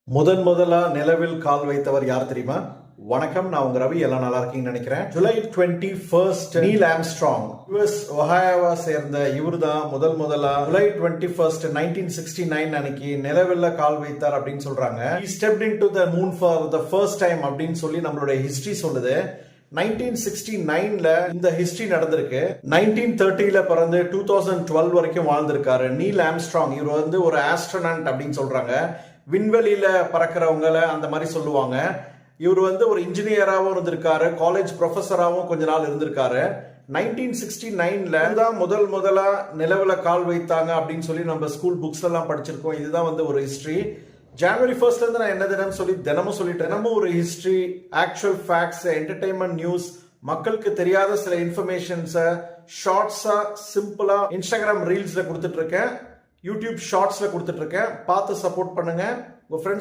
முதலா நிலவில் கால் வைத்தவர் யார் தெரியுமா? வணக்கம், நான் உங்க ரவி. எல்லாம் நல்லா இருக்கீங்கன்னு நினைக்கிறேன். ஜூலை 21 நீல் ஆம்ஸ்ட்ராங் யுஎஸ் ஒஹாயோவா சேர்ந்த இவர் தான் முதலா ஜூலை 21 1969 அன்னைக்கு நிலவில் கால் வைத்தார் அப்படின்னு சொல்றாங்க. He stepped into the moon for the first time அப்படின்னு சொல்லி நம்மளுடைய ஹிஸ்டரி சொல்லுது. 1969ல இந்த ஹிஸ்டரி நடந்திருக்கு. 1930ல பிறந்து 2012 வரைக்கும் வாழ்ந்திருக்காரு நீல் ஆம்ஸ்ட்ராங். இவர் வந்து ஒரு ஆஸ்ட்ரோனாட் அப்படின்னு சொல்றாங்க. விண்வெளியில பறக்கிறவங்கள அந்த மாதிரி சொல்லுவாங்க. இவர் வந்து ஒரு இன்ஜினியராகவும் இருந்திருக்காரு, காலேஜ் ப்ரொஃபஸராகவும் கொஞ்ச நாள் இருந்திருக்காரு. 1969ல தான் முதலா நிலவுல கால் வைத்தாங்க அப்படின்னு சொல்லி நம்ம ஸ்கூல் புக்ஸ் எல்லாம் படிச்சிருக்கோம். இதுதான் வந்து ஒரு ஹிஸ்டரி. ஜனவரி 1 இருந்து நான் என்ன தினம் சொல்லி தினமும் சொல்லிட்டேன். தினமும் ஒரு history, actual facts, entertainment news, மக்களுக்கு தெரியாத சில இன்ஃபர்மேஷன்ஸை ஷார்ட்ஸா சிம்பிளா இன்ஸ்டாகிராம் ரீல்ஸ்ல கொடுத்துட்டு இருக்கேன், யூடியூப் ஷார்ட்ஸ்ல கொடுத்துட்டு இருக்கேன். பார்த்து சப்போர்ட் பண்ணுங்க. உங்க ஃப்ரெண்ட்ஸ்